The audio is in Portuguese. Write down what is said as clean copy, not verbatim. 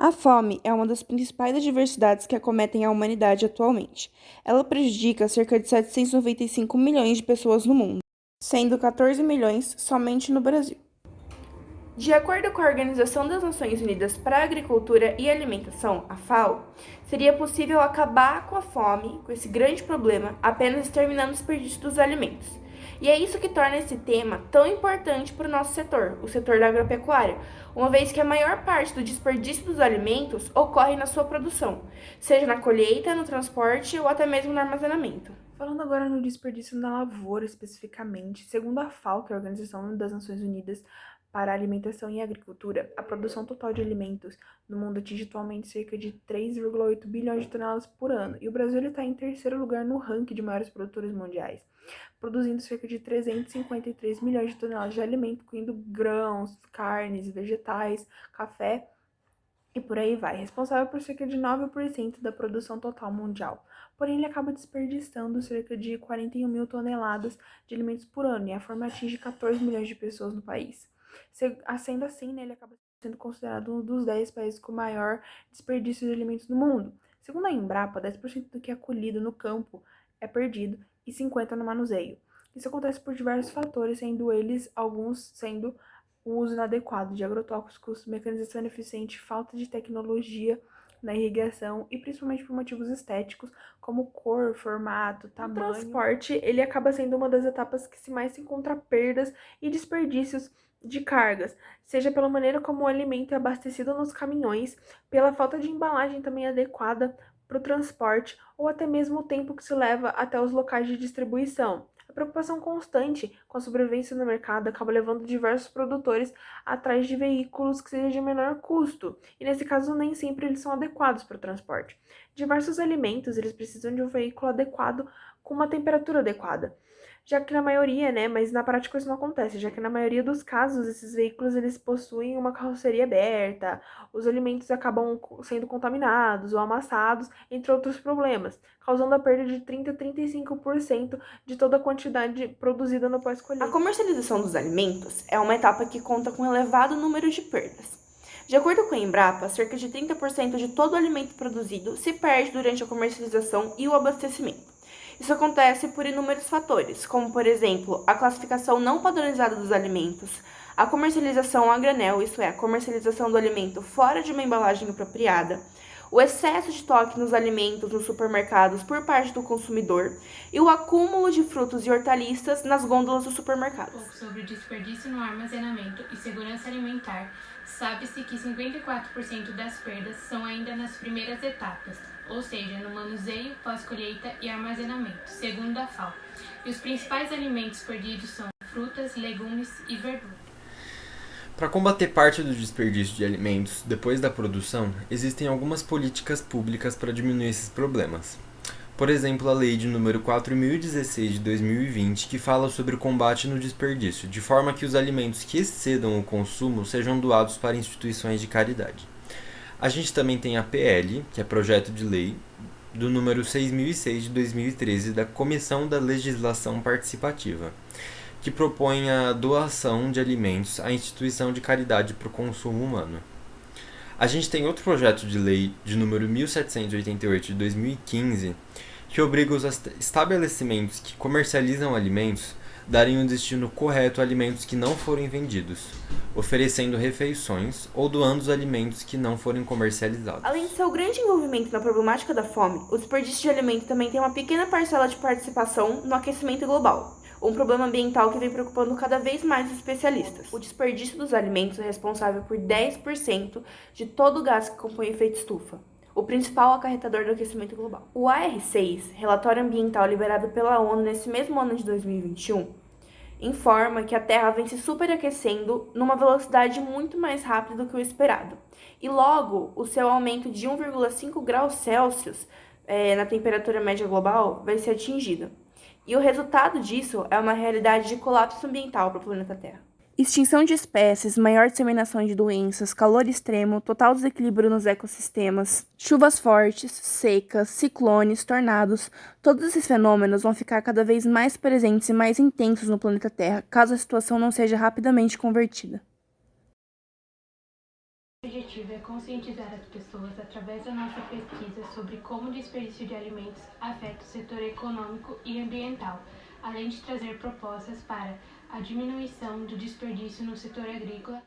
A fome é uma das principais adversidades que acometem a humanidade atualmente. Ela prejudica cerca de 795 milhões de pessoas no mundo, sendo 14 milhões somente no Brasil. De acordo com a Organização das Nações Unidas para a Agricultura e Alimentação, a FAO, seria possível acabar com a fome, com esse grande problema, apenas exterminando o desperdício dos alimentos. E é isso que torna esse tema tão importante para o nosso setor, o setor da agropecuária, uma vez que a maior parte do desperdício dos alimentos ocorre na sua produção, seja na colheita, no transporte ou até mesmo no armazenamento. Falando agora no desperdício na lavoura especificamente, segundo a FAO, que é a Organização das Nações Unidas para a Alimentação e Agricultura, a produção total de alimentos no mundo atinge atualmente cerca de 3,8 bilhões de toneladas por ano, e o Brasil está em terceiro lugar no ranking de maiores produtores mundiais, produzindo cerca de 353 milhões de toneladas de alimento, incluindo grãos, carnes, vegetais, café e por aí vai, responsável por cerca de 9% da produção total mundial. Porém, ele acaba desperdiçando cerca de 41 mil toneladas de alimentos por ano, e a fome atinge 14 milhões de pessoas no país. Sendo assim, né, ele acaba sendo considerado um dos 10 países com maior desperdício de alimentos no mundo. Segundo a Embrapa, 10% do que é colhido no campo é perdido e 50% no manuseio. Isso acontece por diversos fatores, sendo eles alguns sendo o uso inadequado de agrotóxicos, mecanização ineficiente, falta de tecnologia na irrigação e principalmente por motivos estéticos, como cor, formato, tamanho. O transporte, ele acaba sendo uma das etapas que mais se encontra perdas e desperdícios de cargas, seja pela maneira como o alimento é abastecido nos caminhões, pela falta de embalagem também adequada para o transporte ou até mesmo o tempo que se leva até os locais de distribuição. A preocupação constante com a sobrevivência no mercado acaba levando diversos produtores atrás de veículos que sejam de menor custo, e nesse caso nem sempre eles são adequados para o transporte. Diversos alimentos eles precisam de um veículo adequado com uma temperatura adequada. Já que na maioria, né, mas na prática isso não acontece, já que na maioria dos casos esses veículos eles possuem uma carroceria aberta, os alimentos acabam sendo contaminados ou amassados, entre outros problemas, causando a perda de 30 a 35% de toda a quantidade produzida no pós-colheita. A comercialização dos alimentos é uma etapa que conta com um elevado número de perdas. De acordo com a Embrapa, cerca de 30% de todo o alimento produzido se perde durante a comercialização e o abastecimento. Isso acontece por inúmeros fatores, como, por exemplo, a classificação não padronizada dos alimentos, a comercialização a granel, isto é, a comercialização do alimento fora de uma embalagem apropriada, o excesso de estoque nos alimentos nos supermercados por parte do consumidor e o acúmulo de frutos e hortaliças nas gôndolas dos supermercados. Um pouco sobre o desperdício no armazenamento e segurança alimentar, sabe-se que 54% das perdas são ainda nas primeiras etapas, ou seja, no manuseio, pós-colheita e armazenamento, segundo a FAO. E os principais alimentos perdidos são frutas, legumes e verduras. Para combater parte do desperdício de alimentos depois da produção, existem algumas políticas públicas para diminuir esses problemas. Por exemplo, a Lei de número 4016 de 2020, que fala sobre o combate no desperdício, de forma que os alimentos que excedam o consumo sejam doados para instituições de caridade. A gente também tem a PL, que é Projeto de Lei, do número 6006 de 2013, da Comissão da Legislação Participativa, que propõe a doação de alimentos à instituição de caridade para o consumo humano. A gente tem outro projeto de lei de número 1788 de 2015, que obriga os estabelecimentos que comercializam alimentos darem um destino correto a alimentos que não forem vendidos, oferecendo refeições ou doando os alimentos que não forem comercializados. Além de seu grande envolvimento na problemática da fome, o desperdício de alimento também tem uma pequena parcela de participação no aquecimento global, um problema ambiental que vem preocupando cada vez mais os especialistas. O desperdício dos alimentos é responsável por 10% de todo o gás que compõe o efeito estufa, o principal acarretador do aquecimento global. O AR6, relatório ambiental liberado pela ONU nesse mesmo ano de 2021, informa que a Terra vem se superaquecendo numa velocidade muito mais rápida do que o esperado. E logo, o seu aumento de 1,5 graus Celsius na temperatura média global vai ser atingido. E o resultado disso é uma realidade de colapso ambiental para o planeta Terra. Extinção de espécies, maior disseminação de doenças, calor extremo, total desequilíbrio nos ecossistemas, chuvas fortes, secas, ciclones, tornados, todos esses fenômenos vão ficar cada vez mais presentes e mais intensos no planeta Terra, caso a situação não seja rapidamente convertida. O objetivo objetivo é conscientizar as pessoas através da nossa pesquisa sobre como o desperdício de alimentos afeta o setor econômico e ambiental, além de trazer propostas para a diminuição do desperdício no setor agrícola